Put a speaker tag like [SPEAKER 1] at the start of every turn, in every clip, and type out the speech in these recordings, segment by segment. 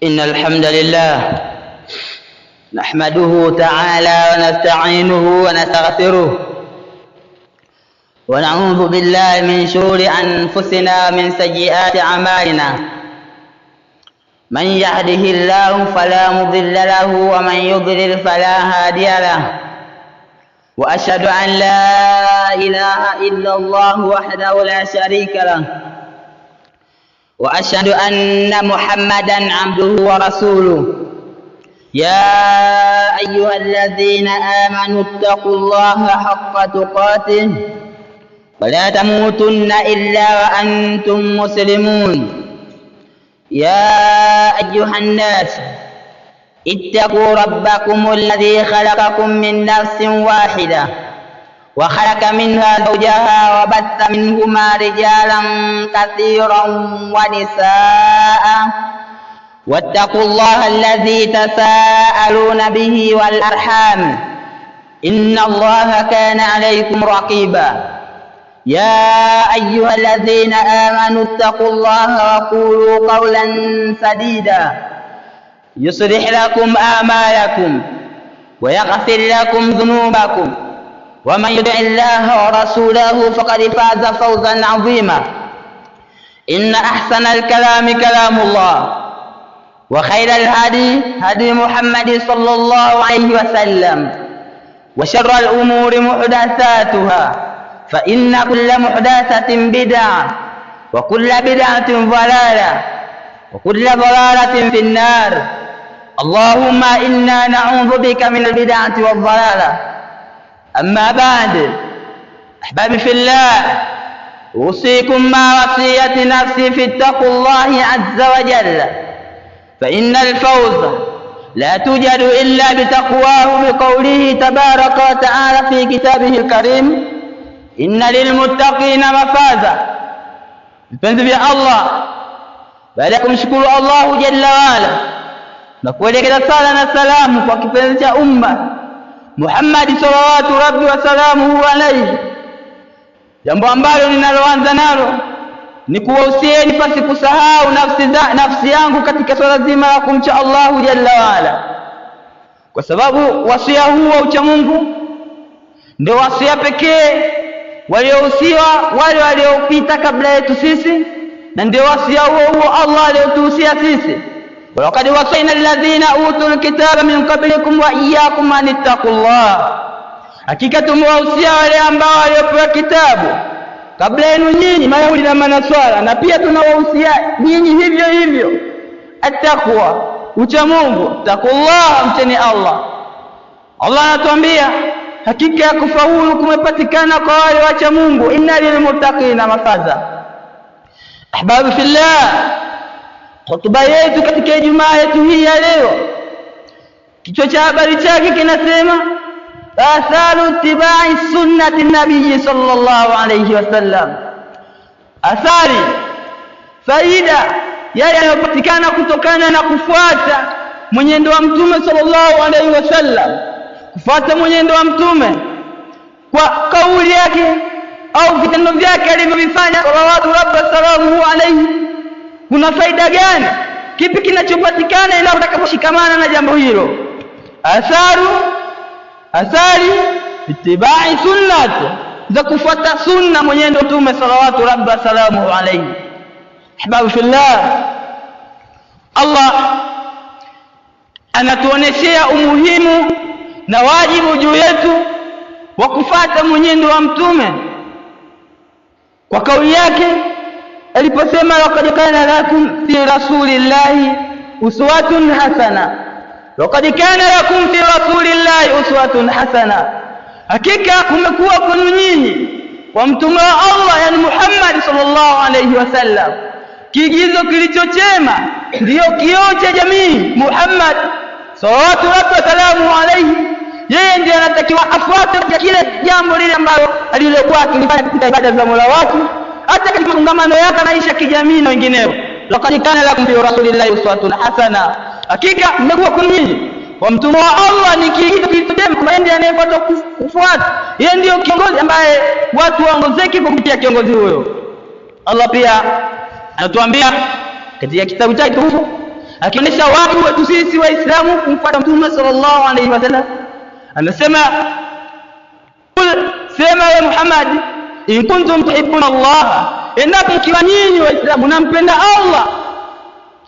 [SPEAKER 1] إن الحمد لله نحمده تعالى ونستعينه ونستغفره ونعوذ بالله من شرور أنفسنا ومن سيئات أعمالنا. من يهده الله فلا مضل له ومن يضلل فلا هادي له، وأشهد أن لا إله إلا الله وحده لا شريك له، وأشهد أن محمدا عبده ورسوله. يا أيها الذين آمنوا اتقوا الله حق تقاته ولا تموتن إلا وأنتم مسلمون. يا أيها الناس اتقوا ربكم الذي خلقكم من نفس واحدة وخلق منها زوجها وبث منهما رجالا كثيرا ونساء، واتقوا الله الذي تساءلون به والأرحام إن الله كان عليكم رقيبا. يا أيها الذين آمنوا اتقوا الله وقولوا قولا سديدا يصلح لكم أعمالكم ويغفر لكم ذنوبكم، ومن يطع الله ورسوله فقد فاز فوزا عظيما. إن أحسن الكلام كلام الله، وخير الهدي هدي محمد صلى الله عليه وسلم، وشر الأمور محدثاتها، فإن كل محدثة بدعة، وكل بدعة ضلالة، وكل ضلالة في النار. اللهم إنا نعوذ بك من البدعة والضلالة. أما بعد، أحبابي في الله، أوصيكم مع وصية نفسي في اتقوا الله عز وجل، فإن الفوز لا توجد إلا بتقواه، بقوله تبارك وتعالى في كتابه الكريم: إن للمتقين مفازا. Vipenzi vya Allah, baada ya kumshukuru Allahu jalla waala na kuelekeza sala na salamu kwa kipenzi cha umma Muhammad sallallahu rabbi wa salamuhu alayhi, jambo ambalo ninaloanza nalo ni kuwahusieni pasi kusahau nafsi yangu katika swala zima la kumcha Allahu jalla waala, kwa sababu wasia huu wa ucha Mungu ndio wasia pekee waliohusiwa wale waliopita kabla yetu sisi, na ndio wasia huo Allah aliotuhusia sisi: walaqad wasaina alladhina utul kitaba min qablikum wa iyyakum an ittaqullah, hakika tumewahusia wale ambao waliopewa kitabu kabla yenu nyinyi, Mayahudi na Manaswara, na pia tunawahusia nyinyi hivyo hivyo attaqwa, ucha Mungu. Taqullah, mcheni Allah. Allah anatuambia hakika ya kufaulu kumepatikana kwa wale wacha Mungu, inna lilmuttaqina mafaza. Ahbabu fillah, hotuba yetu katika Ijumaa yetu hii ya leo, kichwa cha habari chake kinasema atharu ittiba'i sunnati nabii sallallahu alayhi wasallam, athari, faida yale yanayopatikana kutokana na kufuata mwenendo wa Mtume sallallahu alayhi wasallam. Kufuata mwenendo wa Mtume kwa kauli yake au vitendo vyake alivyofanya sallallahu rabbi alayhi, kuna faida gani? Kipi kinachopatikana ila utakaposhikamana na jambo hilo? Athari ittibai sunnat, za kufuata sunna mwenendo Mtume sallallahu rabbi alayhi. Ahbabu fillah, Allah anatuoneshea umuhimu na wajibu juu yetu wa kufuata mwenendo wa Mtume kwa kauli yake aliposema: laqad kana lakum fi rasulillahi uswatun hasana, laqad kana lakum fi rasulillahi uswatun hasana, hakika kumekuwa kwenu nyinyi kwa mtume wa Allah, yani Muhammad sallallahu alayhi wasallam, kiigizo kilichochema, ndio kioo cha jamii. Muhammad sallallahu alayhi, yeye ndiye anatakiwa afuate kile jambo lile ambalo alilokuwa akilifanya katika ibada za Mola wake, hata katika kongamano yake maisha kijamii na wengineo. Laqad kana lakum fi rasulillahi uswatun hasana, hakika mmekuwa nyinyi kwa mtume wa Allah ni kiigizo kilichochema, kwa ndiye anayefuata kufuata. Yeye ndio kiongozi ambaye watu waongozeke kupitia kiongozi huyo. Allah pia anatuambia katika kitabu chake akionyesha watu wetu sisi waislamu kumfuata mtume sallallahu alaihi wasallam. Anasema sema ya Muhammad, in kuntum tuhibbuna Allah, endapo mkiwa nyinyi waislamu mnampenda Allah,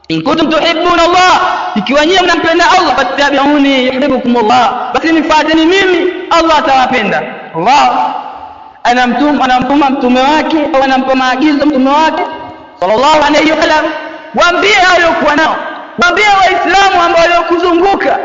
[SPEAKER 1] in kuntum tuhibbuna Allah, ikiwa nyinyi mnampenda Allah, fattabi'uni yuhibbukum Allah, basi nifuateni mimi Allah atawapenda. Allah anamtuma mtume wake au anampa maagizo mtume wake sallallahu alayhi wasallam, waambie waliokuwa nao, waambie waislamu ambao waliokuzunguka,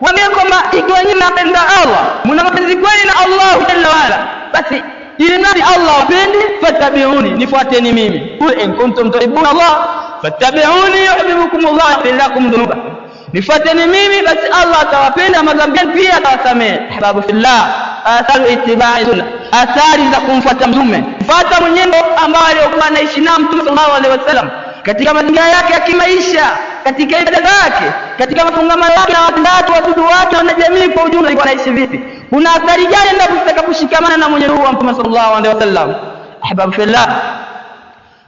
[SPEAKER 1] waambie kwamba ikiwa nyinyi mnapenda Allah, mna mapenzi kweli na Allah jalla wala, basi ili nani Allah wapende, fattabi'uni, nifuateni mimi. Qul in kuntum tuhibbuna Allah fattabi'uni yuhibbukum Allah yaghfir lakum dhunubakum, nifuateni mimi basi Allah atawapenda, madhambi pia atawasamehe. Ahbabu fillah, atharu ittiba'i sunnah, athari za kumfuata mtume, fuata mwenendo ambao alikuwa anaishi na mtume sallallahu alaihi wasallam katika mazingira yake ya kimaisha, katika ibada zake, katika mafungamano yake na watu, wadudu wake na jamii kwa ujumla, alikuwa anaishi vipi? Kuna athari gani endapo tutakaposhikamana na mwenendo wa mtume sallallahu alaihi wasallam? Ahbabu fillah,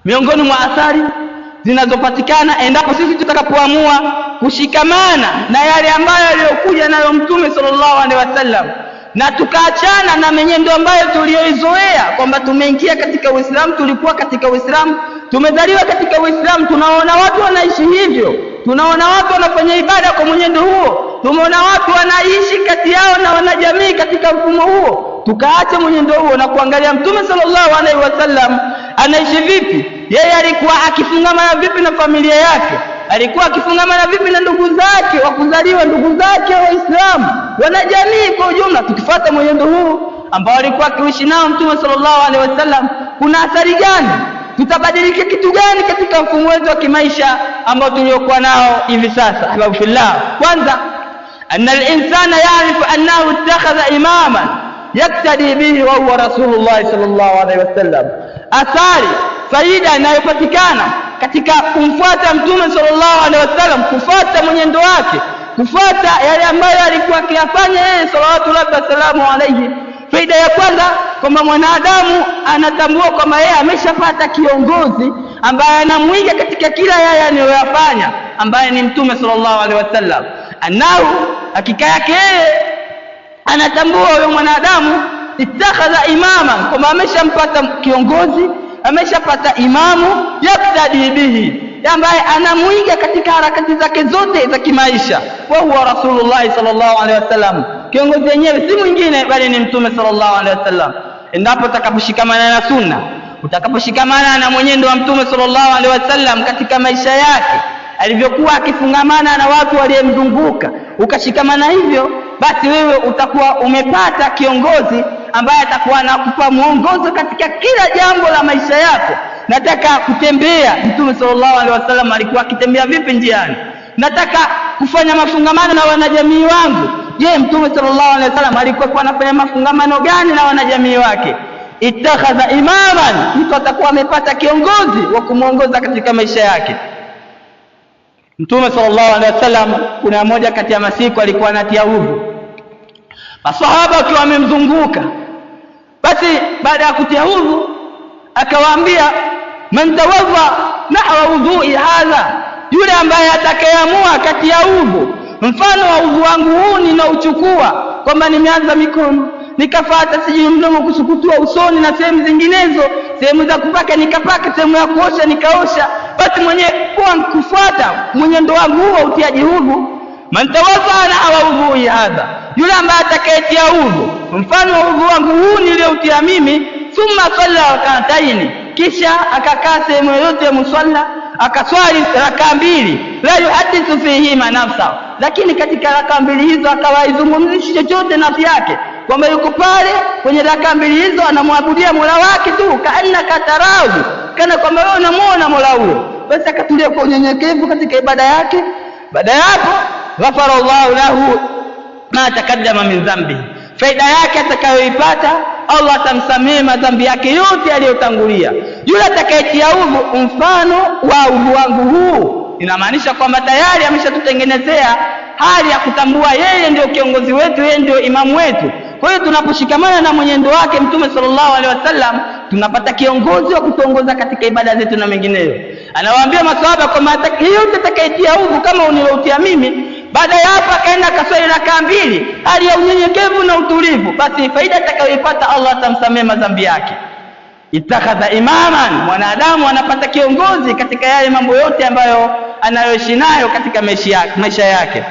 [SPEAKER 1] miongoni mwa athari zinazopatikana endapo sisi tutakapoamua kushikamana na yale ambayo aliyokuja nayo mtume sallallahu alaihi wasallam, na tukaachana na mwenendo ambayo tulioizoea kwamba tumeingia katika Uislamu, tulikuwa katika Uislamu, tumezaliwa katika Uislamu, tunaona watu wanaishi hivyo, tunaona watu wanafanya ibada kwa mwenendo huo, tumeona watu wanaishi kati yao na wanajamii katika mfumo huo, tukaacha mwenendo huo na kuangalia mtume sallallahu alaihi wasallam anaishi vipi, yeye alikuwa akifungamana vipi na familia yake, alikuwa akifungamana vipi na ndugu zake wa kuzaliwa, ndugu zake waislamu, wanajamii kwa ujumla. Tukifuata mwenendo huu ambao alikuwa akiishi nao mtume sallallahu alaihi wasallam, kuna athari gani? Tutabadilika kitu gani katika mfumo wetu wa kimaisha ambao tuliokuwa nao hivi sasa? Ahbabu fillah, kwanza anna al-insana ya'rifu annahu ittakhadha imaman yaktadi bihi wa huwa rasulullah sallallahu alaihi wasallam. Athari, faida inayopatikana katika kumfuata mtume sallallahu alaihi wasallam, kufuata mwenendo wake, kufuata yale ambayo alikuwa akiyafanya yeye sallallahu alaihi wasallam alayhi. Faida ya kwanza, kwamba mwanadamu anatambua kwamba yeye ameshapata kiongozi ambaye anamwiga katika kila yale anayoyafanya, ambaye ni mtume sallallahu alaihi wasallam. Anao hakika yake anatambua huyo mwanadamu ittakhadha imama, kwamba ameshampata kiongozi, ameshapata imamu yaktadi bihi, ambaye anamwiga katika harakati zake zote za kimaisha, wa huwa rasulullah sallallahu alaihi wasallam. Kiongozi yenyewe si mwingine bali ni mtume sallallahu alaihi wasallam. Endapo utakaposhikamana na sunna, utakaposhikamana na mwenendo wa mtume sallallahu alaihi wasallam katika maisha yake, alivyokuwa akifungamana na watu waliomzunguka, ukashikamana hivyo, basi wewe utakuwa umepata kiongozi ambaye atakuwa anakupa mwongozo katika kila jambo la maisha yako. Nataka kutembea, mtume sallallahu alaihi wasallam alikuwa akitembea vipi njiani? Nataka kufanya mafungamano na wanajamii wangu, je, mtume sallallahu alaihi wasallam alikuwa anafanya mafungamano gani na wanajamii wake? Ittakhadha imaman, mtu atakuwa amepata kiongozi wa kumuongoza katika maisha yake. Mtume sallallahu alaihi wasallam, kuna moja kati ya masiku alikuwa anatia udhu, masahaba wakiwa wamemzunguka. Basi baada ya kutia udhu akawaambia, man tawadha nahwa udhu'i hadha, yule ambaye atakayeamua kati ya udhu mfano wa udhu wangu huu ninauchukua, kwamba nimeanza mikono, nikafuata sijui mdomo kusukutua usoni na sehemu zinginezo, sehemu za kupaka nikapaka, sehemu ya kuosha nikaosha, basi mwenye kufuata mwenendo wangu huu wa utiaji udhu, man tawadha nahwa udhu'i hadha, yule ambaye atakayetia udhu mfano wa udhu wangu huu nilioutia mimi, thumma salla rak'ataini, kisha akakaa sehemu yoyote ya musalla akaswali raka mbili, la yuhadithu fihima nafsa, lakini katika raka mbili hizo akawaizungumzishi chochote nafsi yake, kwamba yuko pale kwenye raka mbili hizo anamwabudia Mola wake tu, kaanna katarahu, kana kwamba wewe unamuona Mola huyo. Basi akatulia kwa unyenyekevu katika ibada yake. Baada ya hapo, ghafara Allahu lahu ma takaddama min dhanbi, faida yake atakayoipata, Allah atamsamehe madhambi yake yote aliyotangulia. Yule atakayetia udhu mfano wa udhu wangu huu, inamaanisha kwamba tayari ameshatutengenezea hali ya kutambua yeye ndio kiongozi wetu, yeye ndio imamu wetu. Kwa hiyo tunaposhikamana na mwenendo wake mtume sallallahu alaihi wasallam, tunapata kiongozi wa kutuongoza katika ibada zetu na mengineyo. Anawaambia maswahaba kwamba yeyote atakayetia udhu kama uniloutia mimi, baada ya hapo akaenda akaswali rakaa 2 hali ya unyenyekevu na utulivu, basi faida atakayoipata Allah atamsamehe madhambi yake. Ittakhadha imaman, mwanadamu anapata kiongozi katika yale mambo yote ambayo anayoishi nayo katika maisha yake.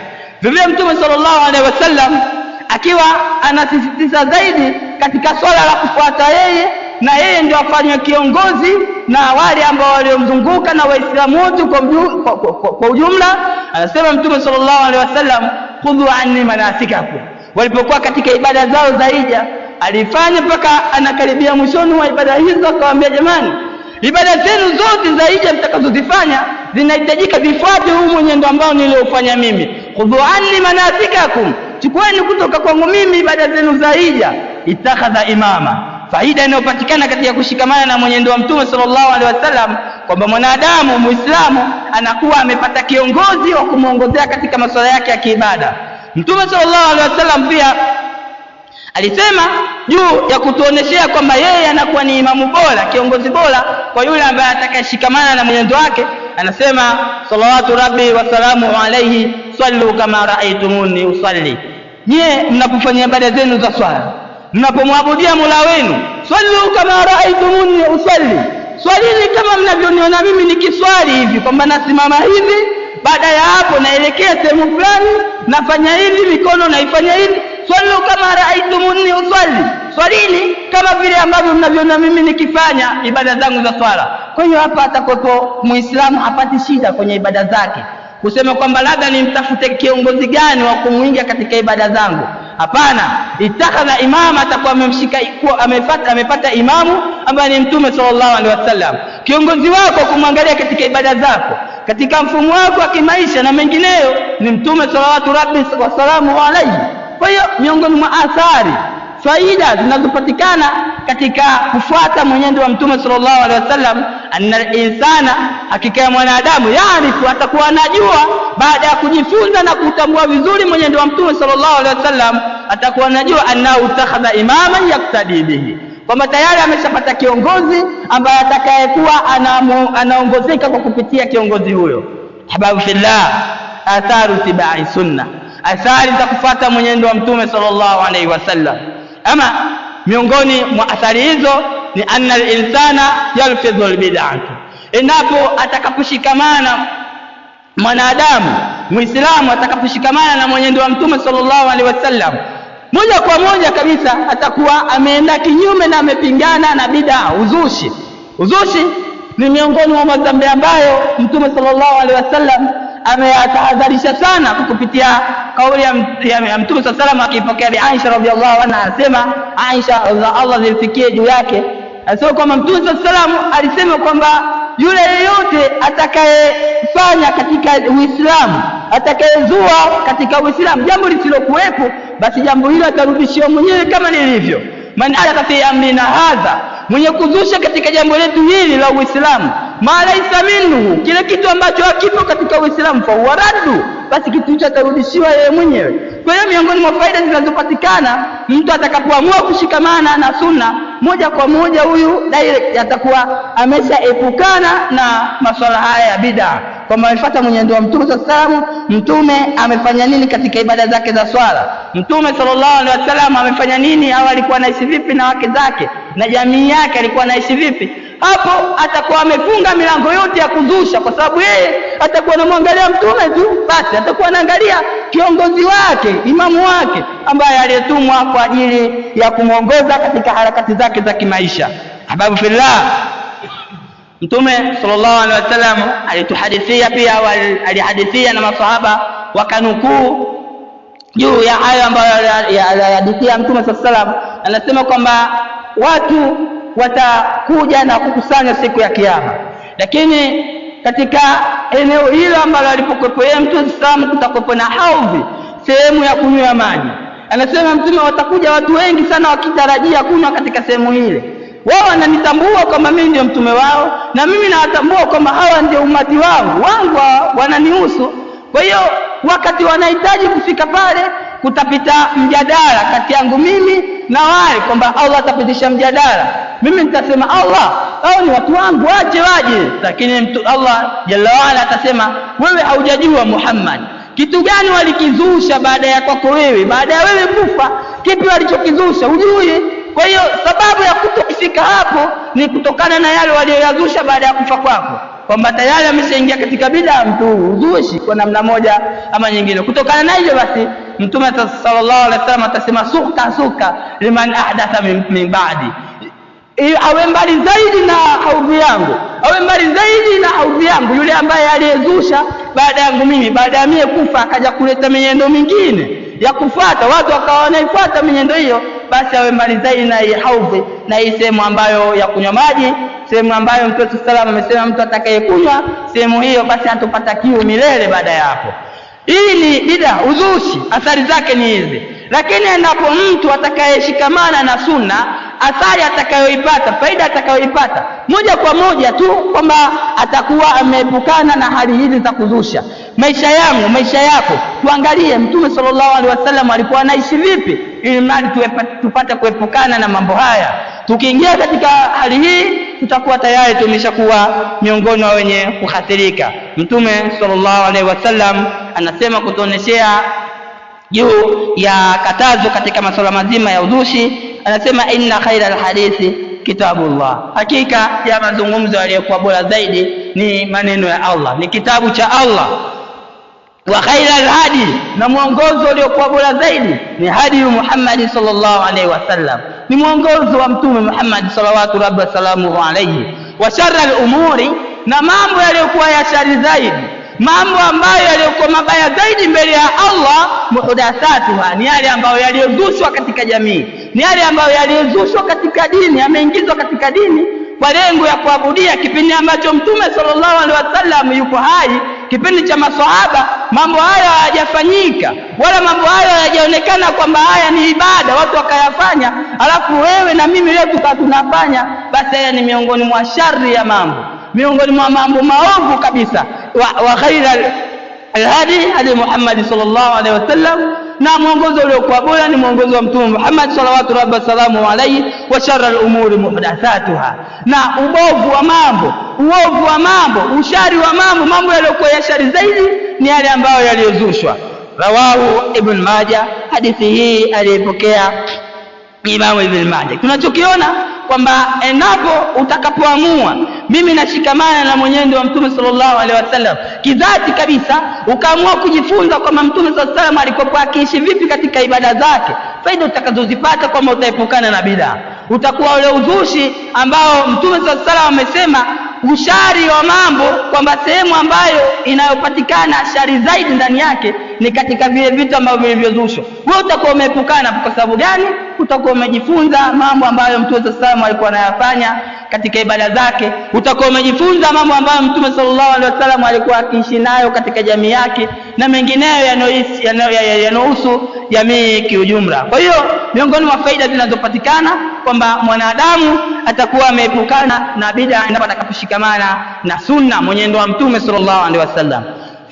[SPEAKER 1] Vivyo Mtume sallallahu alaihi wasallam akiwa anasisitiza zaidi katika swala la kufuata yeye, na yeye ndio afanywe kiongozi na wale ambao waliomzunguka na Waislamu wote kwa ujumla. Anasema Mtume sallallahu alaihi wasallam, khudhu anni manasikakum. Walipokuwa katika ibada zao za hija, alifanya mpaka anakaribia mwishoni wa ibada hizo akawaambia, jamani, ibada zenu zote za hija mtakazozifanya zinahitajika vifuate huu mwenendo ambao niliofanya mimi. Khudhu anni manasikakum, chukueni kutoka kwangu mimi ibada zenu za hija. Ittakhadha imama, faida inayopatikana katika kushikamana na mwenendo wa Mtume sallallahu alaihi wasallam, kwamba mwanadamu Muislamu anakuwa amepata kiongozi wa kumuongozea katika masuala yake ya kiibada. Mtume sallallahu alaihi wasallam pia alisema juu ya kutuoneshea kwamba yeye anakuwa ni imamu bora, kiongozi bora kwa yule ambaye atakayeshikamana na mwenendo wake. Anasema salawatu rabbi wa salamu alayhi, sallu kama raaitumuni usalli. Nyie mnapofanya ibada zenu za swala, mnapomwabudia Mola wenu, sallu kama raaitumuni usalli, swalini kama mnavyoniona mimi nikiswali hivi, kwamba nasimama hivi, baada ya hapo naelekea sehemu fulani, nafanya hivi, mikono naifanya hivi. Swallu kama raaitumuni usalli, swalini kama vile ambavyo mnaviona mimi nikifanya ibada zangu za swala. Kwa hiyo hapa atakopo Muislamu hapati shida kwenye ibada zake kusema kwamba labda nimtafute kiongozi gani wa kumuingia katika ibada zangu. Hapana, ittakhadha imama, atakuwa amepata imamu ambaye ni Mtume sallallahu alaihi wasallam, kiongozi wako kumwangalia katika ibada zako, katika mfumo wako wa kimaisha na mengineyo ni Mtume sallallahu rabbi wa salamu alayhi. Kwa hiyo miongoni mwa athari, faida zinazopatikana katika kufuata mwenendo wa Mtume sallallahu alaihi wasallam, anna insana, hakika ya mwanadamu, yaarifu, atakuwa anajua baada ya kujifunza na kutambua vizuri mwenendo wa Mtume sallallahu alaihi wasallam, atakuwa anajua annahu takhadha imaman yaktadi bihi, kwamba tayari ameshapata kiongozi ambaye atakayekuwa anaongozeka kwa kupitia kiongozi huyo. Hababu fillah, atharu tibai sunna, athari za kufuata mwenendo wa Mtume sallallahu alaihi wasallam. Ama miongoni mwa athari hizo ni anna al-insana yalfidhu al-bid'ah, endapo atakaposhikamana mwanadamu Muislamu, atakaposhikamana na mwenendo wa Mtume sallallahu alaihi wasallam, moja kwa moja kabisa atakuwa ameenda kinyume na amepingana na bid'a, uzushi. Uzushi ni miongoni mwa madhambi ambayo Mtume sallallahu alaihi wasallam ameyatahadharisha sana kupitia kauli ya Mtume sallallahu alaihi wasallam, akipokea bi Aisha radhiallahu anha, anasema Aisha Allah zimfikie juu yake, anasema kwamba Mtume sallallahu alaihi wasallam alisema kwamba yule yeyote atakayefanya katika Uislamu, atakayezua katika Uislamu jambo lisilokuwepo, basi jambo hilo atarudishiwa mwenyewe kama lilivyo. Man ahdatha fi amrina hadha, mwenye kuzusha katika jambo letu hili la Uislamu, ma laysa minhu, kile kitu ambacho hakipo katika Uislamu, fa huwa raddu, basi kitu hicho atarudishiwa yeye mwenyewe. Kwa hiyo miongoni mwa faida zinazopatikana mtu atakapoamua kushikamana na sunna, moja kwa moja huyu direct atakuwa ameshaepukana na masuala haya ya bid'a, kwamba amefuata mwenendo wa Mtume sallallahu alaihi wasallam. Mtume amefanya nini katika ibada zake za swala? Mtume sallallahu alaihi wasallam amefanya nini, au alikuwa anaishi vipi na wake zake na jamii yake, alikuwa anaishi vipi? Hapo atakuwa amefunga milango yote ya kuzusha, kwa sababu yeye atakuwa anamwangalia Mtume tu, basi atakuwa anaangalia kiongozi wake, imamu wake ambaye aliyetumwa kwa ajili ya kumuongoza katika harakati zake za kimaisha. Hababu fillah, Mtume sallallahu alaihi wasallam alituhadithia pia, alihadithia na masahaba wakanukuu juu ya hayo ambayo alihadithia Mtume sallallahu alaihi wasallam. Anasema kwamba watu watakuja na kukusanya siku ya Kiyama, lakini katika eneo hilo ambalo alipokuwepo yeye Mtume sallallahu alaihi wasallam kutakuwepo na haudhi, sehemu ya kunywa maji. Anasema Mtume, watakuja watu wengi sana wakitarajia kunywa katika sehemu ile. Wao wananitambua kwamba mimi ndio mtume wao, na mimi nawatambua kwamba hawa ndio umati wangu wananihusu. Kwa hiyo wakati wanahitaji kufika pale, kutapita mjadala kati yangu mimi na wale, kwamba Allah atapitisha mjadala, mimi nitasema Allah, hao ni watu wangu, waje waje, lakini Allah jalla waala atasema wewe haujajua Muhammad kitu gani walikizusha baada ya kwako wewe, baada ya wewe kufa, kipi walichokizusha hujui. Kwa hiyo sababu ya kutokifika hapo ni kutokana na yale walioyazusha baada ya kufa kwako, kwamba tayari ameshaingia katika bid'a mtu uzushi kwa namna moja ama nyingine. Kutokana na hiyo basi Mtume sallallahu alaihi wasallam atasema suka liman ahdatha min ba'di, awe mbali zaidi na haudhi yangu, awe mbali zaidi na haudhi yangu yule ambaye aliyezusha baada yangu mimi, baada ya mimi kufa akaja kuleta mienendo mingine ya kufuata, watu wakawa wanaifuata mienendo hiyo, basi awe mbali zaidi na hii haudhi, na hii sehemu ambayo ya kunywa maji, sehemu ambayo Mtume sallallahu alaihi wasallam amesema mtu atakayekunywa sehemu hiyo basi hatopata kiu milele baada ya hapo. Hii ni bid'a, uzushi, athari zake ni hizi. Lakini endapo mtu atakayeshikamana na sunna, athari atakayoipata, faida atakayoipata moja kwa moja tu kwamba atakuwa ameepukana na hali hizi za kuzusha. Maisha yangu, maisha yako, tuangalie Mtume sallallahu alaihi wasallam alikuwa anaishi vipi, ili mradi tupate kuepukana na mambo haya. Tukiingia katika hali hii tutakuwa tayari tumeshakuwa miongoni wa wenye kuhathirika. Mtume sallallahu alaihi wasallam anasema kutuoneshea juu ya katazo katika masuala mazima ya uzushi, anasema inna khairal hadithi kitabullah, hakika ya mazungumzo yaliyokuwa bora zaidi ni maneno ya Allah, ni kitabu cha Allah. Wa khairal hadi, na mwongozo uliokuwa bora zaidi ni hadi Muhammad sallallahu alaihi wasallam, ni mwongozo wa Mtume Muhammad sallallahu rabbi wasallamu alayhi. Wa sharral umuri, na mambo yaliyokuwa ya shari zaidi, mambo ambayo yaliokuwa mabaya zaidi mbele ya Allah, muhdathatuha, ni yale ambayo yaliyozushwa katika jamii, ni yale ambayo yaliyozushwa katika dini, yameingizwa katika dini kwa lengo ya kuabudia kipindi ambacho Mtume sallallahu alaihi wasallam yuko hai, kipindi cha maswahaba. Mambo haya hayajafanyika, wala mambo haya hayajaonekana kwamba haya ni ibada watu wakayafanya, alafu wewe na mimi leo tunafanya, basi haya ni miongoni mwa shari ya mambo, miongoni mwa mambo maovu kabisa. Wa khairal hadi Muhammad sallallahu alaihi wasallam, na mwongozo uliokuwa bora ni mwongozo wa Mtume Muhammad sallallahu rabbi wasallamu alayhi. Wa sharral umuri muhdathatuha, na ubovu wa mambo, uovu wa mambo, ushari wa mambo, mambo yaliyokuwa ya shari zaidi ni yale ambayo yaliyozushwa. Rawahu Ibn Majah, hadithi hii aliyepokea Imam Ibn Majah. Tunachokiona kwamba endapo utakapoamua mimi nashikamana na mwenendo wa Mtume sallallahu alaihi wasallam kidhati kabisa, ukaamua kujifunza kwamba Mtume sallallahu alaihi wasallam alikuwa akiishi vipi katika ibada zake, faida utakazozipata kwamba utaepukana na bid'a, utakuwa ule uzushi ambao Mtume sallallahu alaihi wasallam amesema ushari wa mambo, kwamba sehemu ambayo inayopatikana shari zaidi ndani yake ni katika vile vitu ambavyo vilivyozushwa. Wewe utakuwa umeepukana kwa sababu gani? Utakuwa umejifunza mambo ambayo Mtume sallallahu alaihi wasallam alikuwa anayafanya katika ibada zake, utakuwa umejifunza mambo ambayo Mtume sallallahu alaihi wasallam alikuwa akiishi nayo katika jamii yake, na mengineyo yanayohusu jamii kiujumla. Kwa hiyo miongoni mwa faida zinazopatikana kwamba mwanadamu atakuwa ameepukana na bid'a endapo atakaposhikamana na sunna, mwenendo wa Mtume sallallahu alaihi wasallam.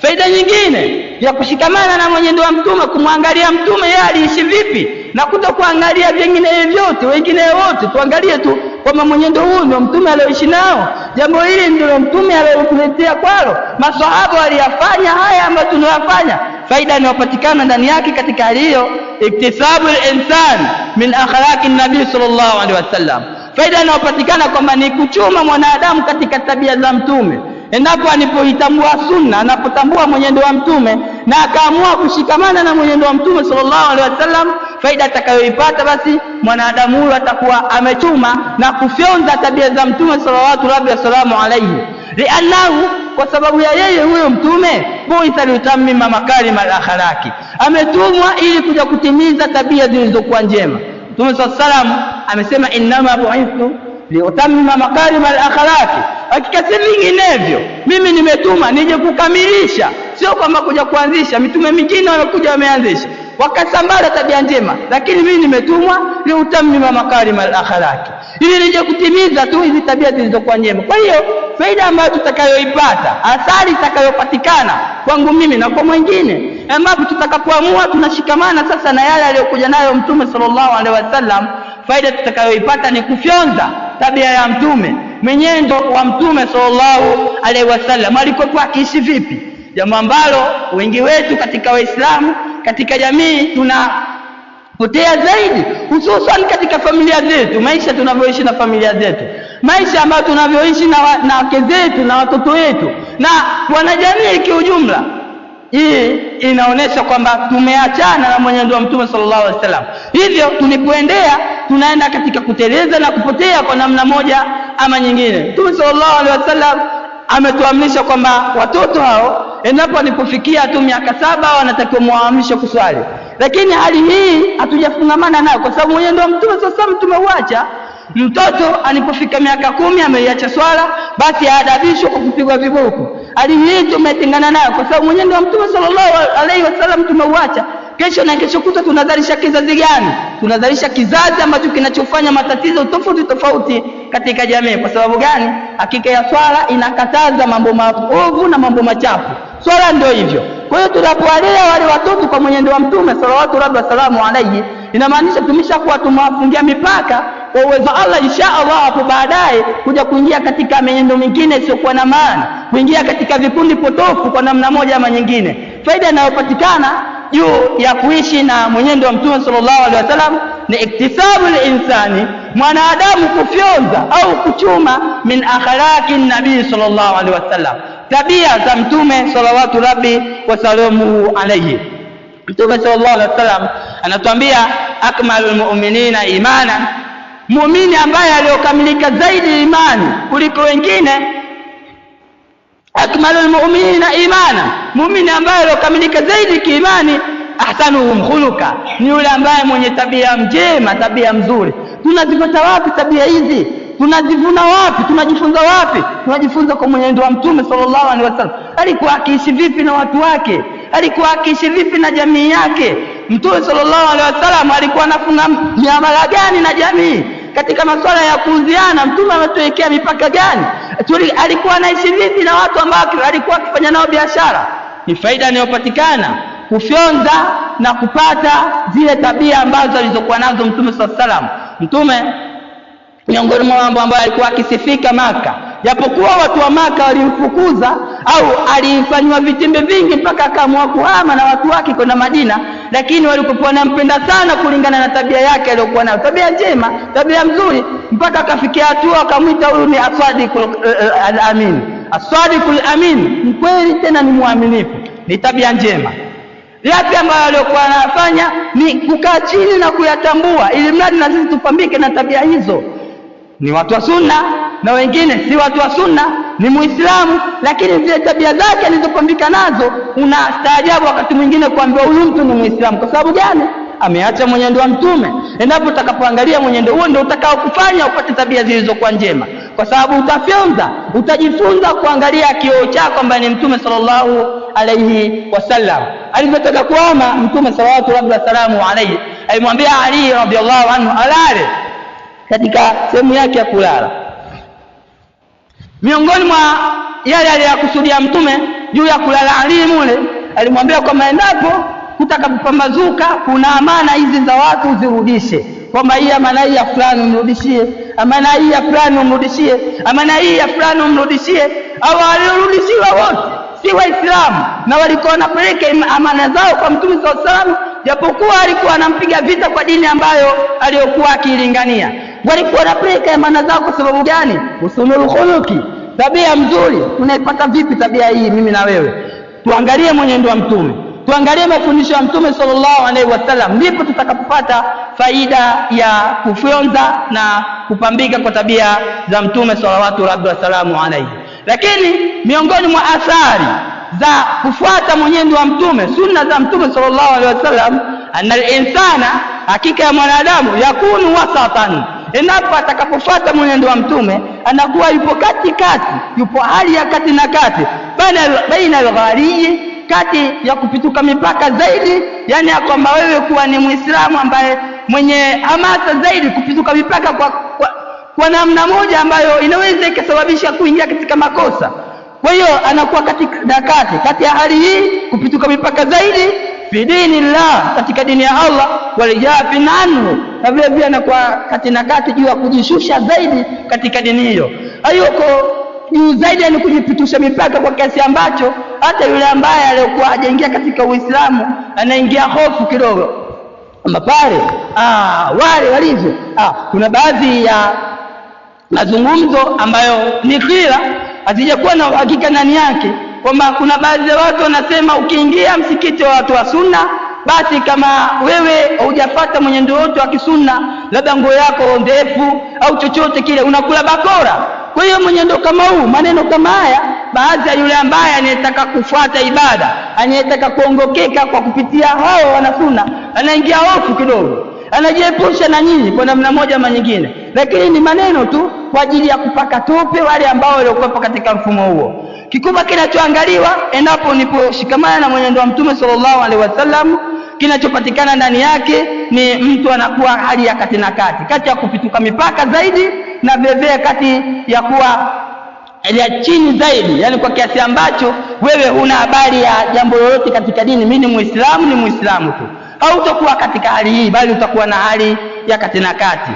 [SPEAKER 1] Faida nyingine ya kushikamana na mwenendo wa Mtume, kumwangalia Mtume yeye aliishi vipi, na kutokuangalia vingine vyote wengine wote, tuangalie tu kwamba mwenendo huu ndio Mtume alioishi nao, jambo hili ndio Mtume aliyokuletea kwalo, maswahaba waliyafanya haya ambayo tunayafanya. Faida inayopatikana ndani yake katika hali hiyo, iktisabul insan min akhlaqi nabii sallallahu alaihi wasallam, faida inayopatikana kwamba ni kuchuma mwanadamu katika tabia za Mtume. Endapo anipoitambua sunna, anapotambua mwenendo wa Mtume na akaamua kushikamana na mwenendo wa Mtume sallallahu alaihi wasallam, faida atakayoipata basi mwanadamu huyo atakuwa amechuma na kufyonza tabia za Mtume sallallahu rabbi wasallamu alayhi. Li'annahu, kwa sababu ya yeye huyo Mtume, buitha litammima makarima al-akhlaqi, ametumwa ili kuja kutimiza tabia zilizokuwa njema. Mtume sallallahu alaihi wasallam amesema innama bu'ithu liutammima makarima al-akhlaqi, hakika si vinginevyo mimi nimetuma nije kukamilisha, sio kwamba kuja kuanzisha. Mitume mingine wamekuja wameanzisha wakasambaza tabia njema, lakini mimi nimetumwa liutammima makarima al-akhlaqi, ili nije kutimiza tu hizi tabia zilizokuwa njema. Kwa hiyo faida ambayo tutakayoipata, athari itakayopatikana kwangu mimi na kwa mwingine, ambapo tutakapoamua tunashikamana sasa na yale aliyokuja nayo Mtume sallallahu alaihi wasallam, faida tutakayoipata ni kufyonza tabia ya Mtume, mwenendo wa Mtume sallallahu alaihi wasallam, alikuwa akiishi vipi, jambo ambalo wengi wetu katika Waislamu, katika jamii tunapotea zaidi, hususan katika familia zetu, maisha tunavyoishi na familia zetu, maisha ambayo tunavyoishi na wake zetu na watoto wetu na wanajamii kiujumla. Hii inaonesha kwamba tumeachana na mwenendo wa Mtume sallallahu alaihi wasallam. Hivyo tulipoendea tunaenda katika kuteleza na kupotea kwa namna moja ama nyingine. Mtume sallallahu alaihi wasallam ametuamrisha kwamba watoto hao endapo walipofikia tu miaka 7 wanatakiwa muamrishe kuswali. Lakini hali hii hatujafungamana nayo, kwa sababu mwenendo wa Mtume sallallahu alaihi wasallam tumeuacha. Mtoto alipofika miaka 10 ameiacha swala, basi aadabishwe kwa kupigwa viboko. Hali hii tumetengana nayo kwa sababu mwenendo wa Mtume sallallahu alaihi wasallam tumeuacha. Kesho na kesho kuta tunadharisha kizazi gani? Tunadharisha kizazi ambacho kinachofanya matatizo tofauti katika jamii. Kwa sababu gani? Hakika ya swala inakataza mambo maovu na mambo machafu. Swala ndio hivyo. Kwa hiyo tunapowalea wale watoto kwa mwenendo wa Mtume sallallahu alaihi wasallam, inamaanisha tumeshakuwa tumewafungia mipaka kwa uwezo wa Allah, insha Allah hapo baadaye kuja kuingia katika mwenendo mingine isiyokuwa na maana, kuingia katika vikundi potofu kwa namna moja ama nyingine. Faida inayopatikana juu ya kuishi na mwenendo wa Mtume sallallahu alaihi wasallam ni iktisabul insani, mwanadamu kufyonza au kuchuma min akhlaqi nabii sallallahu alaihi wasallam, tabia za Mtume sallallahu rabbi wasalamu alaihi. Mtume sallallahu alaihi wasallam anatuambia akmalul mu'minina imana, muumini ambaye aliyokamilika zaidi imani kuliko wengine, akmalul mu'minina imana, muumini ambaye aliyokamilika zaidi kiimani, ahsanuhum khuluqa, ni yule ambaye mwenye tabia njema, tabia mzuri. Tunazipata wapi tabia hizi? Tunazivuna wapi? Tunajifunza wapi? Tunajifunza kwa mwenendo wa Mtume sallallahu alaihi wasallam. Alikuwa akiishi vipi na watu wake? Alikuwa akiishi vipi na jamii yake? Mtume sallallahu alaihi wasallam alikuwa anafunga miamala gani na jamii? Katika masuala ya kuuziana Mtume ametuwekea mipaka gani? Alikuwa anaishi vipi na watu ambao alikuwa akifanya nao biashara? Ni faida inayopatikana kufyonza na kupata zile tabia ambazo alizokuwa nazo Mtume sallallahu alaihi wasallam. Mtume miongoni mwa mambo ambayo alikuwa akisifika Maka, japokuwa watu wa Maka walimfukuza au alifanywa vitimbi vingi mpaka akaamua kuhama na watu wake kwenda Madina, lakini walikuwa wanampenda sana kulingana na tabia yake aliyokuwa nayo, tabia njema, tabia nzuri, mpaka akafikia hatua akamwita huyu ni asadiqul amin. Asadiqul amin, mkweli tena ni muaminifu, ni tabia njema. Yapi ambayo aliyokuwa anafanya ni kukaa chini na kuyatambua, ili mradi na sisi tupambike na tabia hizo. Ni watu wa sunna na wengine si watu wa sunna, ni Muislamu, lakini zile tabia zake alizopambika nazo unastaajabu wakati mwingine kuambiwa huyu mtu ni Muislamu. Kwa sababu gani? Ameacha mwenendo wa Mtume. Endapo utakapoangalia mwenendo huo ndio utakao kufanya upate tabia zilizokuwa njema, kwa sababu utafyonza, utajifunza kuangalia kioo chako ambaye ni Mtume sallallahu alaihi wasallam. Alipotaka kuama Mtume sallallahu alaihi alimwambia Ali radhiallahu anhu alale katika sehemu yake ya kulala. Miongoni mwa yale aliyokusudia Mtume juu ya kulala Ali mule, alimwambia kwamba endapo kutakapopambazuka kuna amana hizi za watu uzirudishe, kwamba hii amana hii ya fulani umrudishie, amana hii ya fulani umrudishie, amana hii ya fulani umrudishie. Au alirudishiwa wote si Waislamu, na walikuwa wanapeleka amana zao kwa Mtume sallallahu alaihi wasallam, japokuwa alikuwa anampiga vita kwa dini ambayo aliyokuwa akilingania. Walikuwa wanapeleka amana zao kwa sababu gani? Usulul khuluqi, tabia mzuri. Tunaipata vipi tabia hii mimi na wewe? Tuangalie mwenendo wa Mtume, tuangalie mafundisho ya Mtume sallallahu alaihi wasallam, ndipo tutakapopata faida ya kufyonza na kupambika kwa tabia za Mtume sallallahu alaihi. Lakini miongoni mwa athari za kufuata mwenendo wa Mtume, sunna za Mtume sallallahu alaihi wasallam, anal insana, hakika ya mwanadamu, yakunu wasatan, endapo atakapofuata mwenendo wa Mtume anakuwa yupo katikati, yupo hali ya kati na kati, baina al-ghali, kati ya kupituka mipaka zaidi, yani ya kwamba wewe kuwa ni Muislamu ambaye mwenye hamasa zaidi kupituka mipaka
[SPEAKER 2] kwa namna moja ambayo inaweza ikasababisha kuingia katika makosa. Kwa hiyo anakuwa katika kati ya hali hii kupituka mipaka zaidi fi dinillah, katika dini ya Allah, walijafin anhu, na vile vile anakuwa kati juu ya kujishusha zaidi katika dini hiyo. Hayuko juu zaidi ni kujipitusha mipaka kwa kiasi ambacho hata yule ambaye aliyokuwa hajaingia katika Uislamu anaingia hofu kidogo kwamba pale wale walivyo. Kuna baadhi ya mazungumzo ambayo ni khila, hazijakuwa na uhakika ndani yake, kwamba kuna baadhi ya watu wanasema ukiingia msikiti wa watu wa sunna, basi kama wewe hujafuata mwenendo wote wa kisunna, labda nguo yako ndefu au chochote kile, unakula bakora. Kwa hiyo mwenendo kama huu, maneno kama haya, baadhi ya yule ambaye anayetaka kufuata ibada, anayetaka kuongokeka kwa kupitia hao wanasunna, anaingia hofu kidogo, anajiepusha na nyinyi kwa namna moja ama nyingine, lakini ni maneno tu kwa ajili ya kupaka tope wale ambao waliokuwa katika mfumo huo. Kikubwa kinachoangaliwa endapo niposhikamana na mwenendo wa Mtume sallallahu alaihi wasallam, kinachopatikana ndani yake ni mtu anakuwa hali ya kati na kati ya kupituka mipaka zaidi, na vile kati ya kuwa ya chini zaidi, yani kwa kiasi ambacho wewe huna habari ya jambo lolote katika dini. Mimi ni Muislamu tu. Hautakuwa katika hali hii, bali utakuwa na hali ya kati na kati.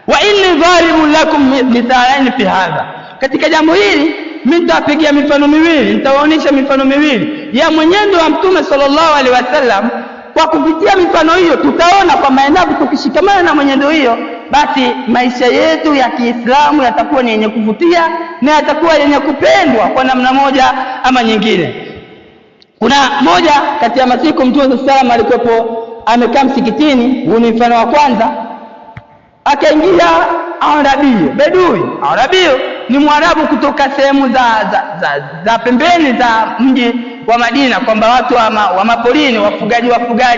[SPEAKER 2] Wa inni dhalimun lakum mithalain fi hadha, katika jambo hili mimi nitapigia mifano miwili, nitawaonyesha mifano miwili ya mwenendo wa Mtume sallallahu alaihi wasallam. Kwa kupitia mifano hiyo tutaona kwamba endapo tukishikamana na mwenendo hiyo, basi maisha yetu ya Kiislamu yatakuwa ni yenye kuvutia na yatakuwa yenye kupendwa kwa namna moja ama nyingine. Kuna moja kati ya masiku Mtume sallallahu alaihi wasallam alikuwa amekaa msikitini, huu ni mfano wa kwanza. Akaingia Arabio, Bedui. Arabio ni Mwarabu kutoka sehemu za pembeni za mji wa Madina, kwamba watu wa mapolini, wafugaji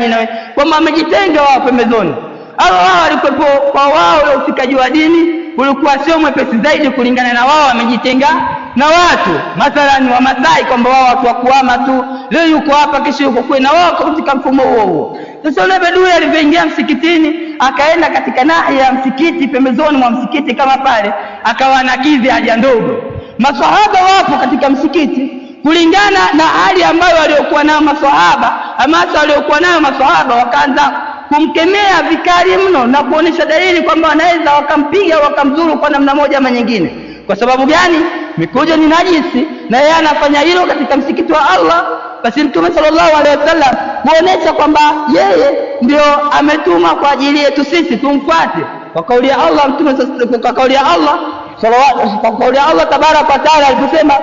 [SPEAKER 2] na kwamba wamejitenga wao pembezoni. Hao walikuwa kwa wao ule ufikaji wa dini ulikuwa sio mwepesi zaidi kulingana na wao wamejitenga na watu mathalan wa Masai, kwamba wao watu wa kuhama tu, leo yuko hapa kesho yuko kule, na wao katika mfumo huo. Sasa yule Bedui alipoingia msikitini, akaenda katika nahi ya msikiti, pembezoni mwa msikiti kama pale, akawa anakizi haja ndogo. Maswahaba wapo katika msikiti, kulingana na hali ambayo waliokuwa nayo maswahaba, hamasa waliokuwa nayo maswahaba, wakaanza kumkemea vikali mno na kuonesha dalili kwamba wanaweza wakampiga wakamdhuru kwa namna moja ama nyingine. Kwa sababu gani? Mikojo ni najisi na yeye anafanya hilo katika msikiti wa Allah. Basi Mtume sallallahu alaihi wasallam kuonesha kwamba yeye ndio ametuma kwa ajili yetu sisi tumfuate, kwa kauli ya Allah, Mtume kwa kauli ya Allah sallallahu, kwa kauli ya Allah tabaraka wa taala aliposema,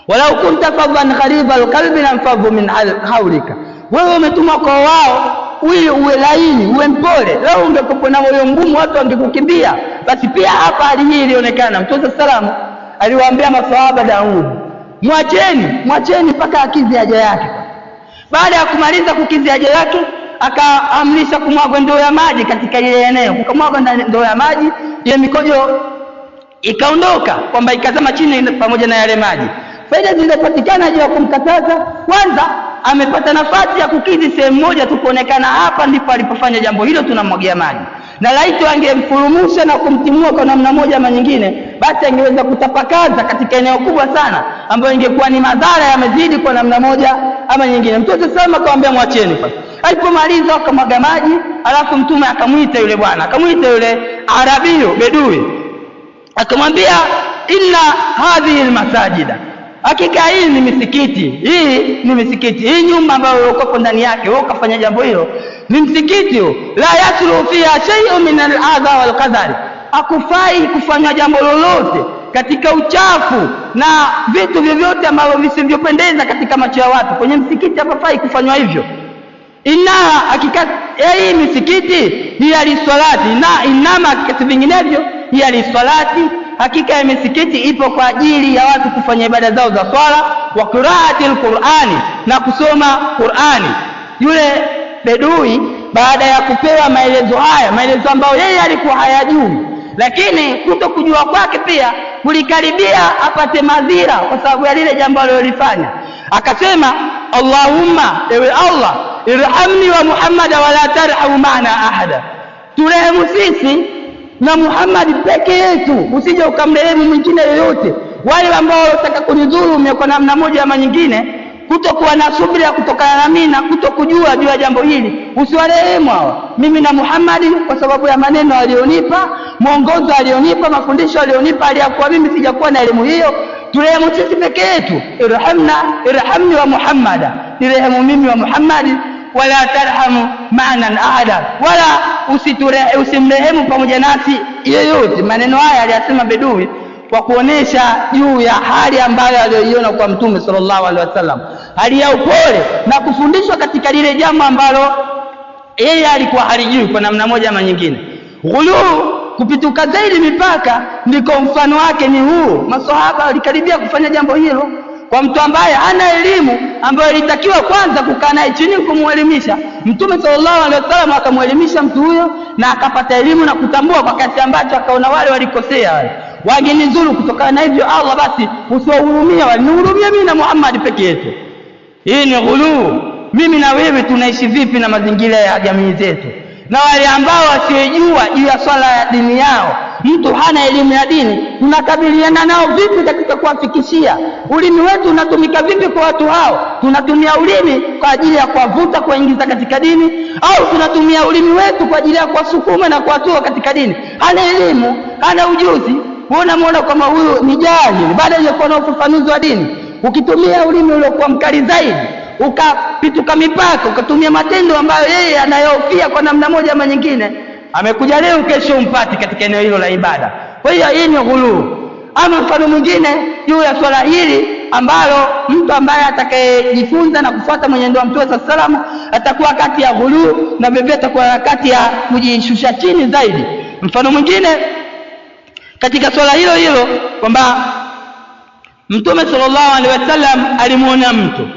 [SPEAKER 2] walau kunta fadhan ghalibal qalbi lanfadhu min hawlika, wewe umetumwa kwa wao uwe laini, uwe mpole. Leo ungekuwa na moyo mgumu watu wangekukimbia. Basi pia hapa hali hii ilionekana. Mtume sallallahu aliwaambia maswahaba Daudi, mwacheni mpaka akizi haja yake. Baada ya kumaliza kukizi haja yake, akaamrisha kumwaga ndoo ya maji katika ile eneo. Kukamwaga ndoo ya maji, ile mikojo ikaondoka, kwamba ikazama chini pamoja na yale maji. Faida zilizopatikana juu ya kumkataza, kwanza amepata nafasi ya kukizi sehemu moja tu, kuonekana hapa ndipo alipofanya jambo hilo, tunamwagia maji. Na laiti angemfurumusha na kumtimua kwa namna moja ama nyingine, basi angeweza kutapakaza katika eneo kubwa sana, ambayo ingekuwa ni madhara yamezidi kwa namna moja ama nyingine. Mtume sema akamwambia mwacheni. Alipomaliza akamwaga maji, alafu Mtume akamwita yule bwana, akamwita yule Arabio Bedui, akamwambia, inna hadhihi almasajida, hakika hii ni misikiti, hii nyumba ambayo uko ndani yake wewe ukafanya jambo hilo ni msikiti. La yaslu fiha shay'un min al-adha wal qadar, hakufai kufanya jambo lolote katika uchafu na vitu vyovyote ambavyo visivyopendeza katika macho ya watu. Kwenye msikiti hapafai kufanywa hivyo. Inna hakika hii misikiti hiya lisalati, na inama kitu vinginevyo hiya lisalati, hakika ya misikiti ipo kwa ajili ya watu kufanya ibada zao za swala, wa qiraatil Qur'ani, na kusoma Qur'ani. Yule Bedui baada ya kupewa maelezo haya, maelezo ambayo yeye alikuwa hayajui, lakini kutokujua kwake pia kulikaribia apate madhira kwa sababu ya lile jambo alilofanya, akasema, Allahumma, ewe Allah, irhamni wa Muhammad wa la tarhamu ma'ana ahada, turehemu sisi na Muhammad peke yetu, usije ukamrehemu mwingine yoyote. Wale ambao wanataka kunidhulumu kwa namna moja ama nyingine, kutokuwa na subira kutokana na mimi na kutokujua juu ya jambo hili, usiwarehemu hawa. Mimi na Muhammad, kwa sababu ya maneno alionipa, mwongozo alionipa, mafundisho alionipa, aliyakuwa mimi sijakuwa na elimu hiyo, turehemu sisi peke yetu. Irhamni wa Muhammada, nirehemu mimi wa Muhammad, wala tarhamu ma'nan ahada, wala usimrehemu pamoja nasi yeyote. Maneno haya aliyasema Bedui kwa kuonesha juu ya hali ambayo aliyoiona kwa Mtume sallallahu alaihi wasallam, hali ya upole na kufundishwa katika lile jambo ambalo yeye alikuwa halijui kwa namna moja ama nyingine. Ghuluu, kupituka zaidi mipaka, ndiko mfano wake ni huu. Maswahaba walikaribia kufanya jambo hilo kwa mtu ambaye hana elimu, ambaye ilitakiwa kwanza kukaa naye chini kumuelimisha. Mtume sallallahu alaihi wasallam akamuelimisha mtu huyo na akapata elimu na kutambua kwa kiasi ambacho akaona wale walikosea, wale wangenizuru. Kutokana na hivyo Allah basi usiwahurumia, walinihurumia mimi na Muhammad peke yetu. Hii ni ghuluu. Mimi na wewe tunaishi vipi na mazingira ya jamii zetu? Na wale ambao wasiojua juu ya swala ya dini yao, mtu hana elimu ya dini, tunakabiliana nao vipi katika kuwafikishia? Ulimi wetu unatumika vipi kwa watu hao? Tunatumia ulimi kwa ajili ya kuwavuta kuingiza katika dini, au tunatumia ulimi wetu kwa ajili ya kuwasukuma na kuwatoa katika dini? Hana elimu, hana ujuzi. Unamuona kama huyu ni jahili baada ya kuwa na ufafanuzi wa dini. Ukitumia ulimi uliokuwa mkali zaidi, ukapituka mipaka, ukatumia matendo ambayo yeye anayofia kwa namna moja ama nyingine, amekuja leo kesho umpati katika eneo hilo la ibada. Kwa hiyo hii ni ghuluu. Ama mfano mwingine juu ya swala hili ambalo mtu ambaye atakayejifunza na kufuata mwenendo wa Mtume sallallahu alaihi wasallam atakuwa kati ya ghuluu na vivyo atakuwa kati ya kujishusha chini zaidi. Mfano mwingine katika swala hilo hilo kwamba Mtume sallallahu alaihi wasallam alimuona mtu,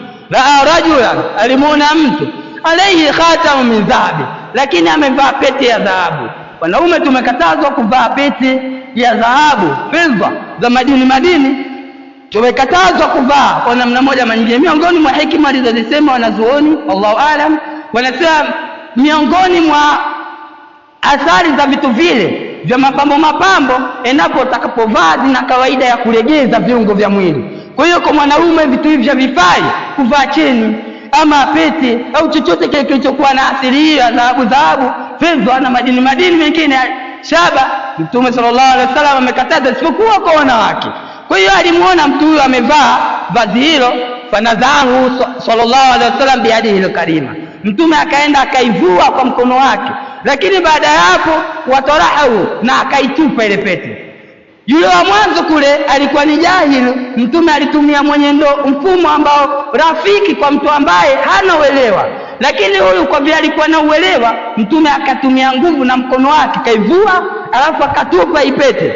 [SPEAKER 2] rajulan, alimuona mtu alayhi khatamu min dhahabi, lakini amevaa pete ya dhahabu. Wanaume tumekatazwa kuvaa pete ya dhahabu, fedha za madini, tumekatazwa kuvaa kwa namna moja ama nyingine. Miongoni mwa hekima alizozisema wanazuoni, Allahu aalam, wanasema miongoni mwa athari za vitu vile vya mapambo, endapo utakapovaa zina kawaida ya kulegeza viungo vya mwili. Kwa hiyo kwa mwanaume vitu hivi havifai kuvaa cheni ama pete au chochote kile kilichokuwa na asili ya dhahabu, fedha na madini mengine shaba. Mtume sallallahu alaihi wasallam amekataza isipokuwa kwa wanawake. Kwa hiyo alimuona mtu huyo amevaa vazi hilo, fanadhahu sallallahu alaihi wasallam biyadihi alkarima, Mtume akaenda akaivua kwa mkono wake, lakini baada ya hapo watarahu, na akaitupa ile pete. Yule wa mwanzo kule alikuwa ni jahili. Mtume alitumia mfumo ambao rafiki kwa mtu ambaye hana uelewa, lakini huyu kwa vile alikuwa na uelewa, Mtume akatumia nguvu na mkono wake kaivua, alafu akatupa ipete.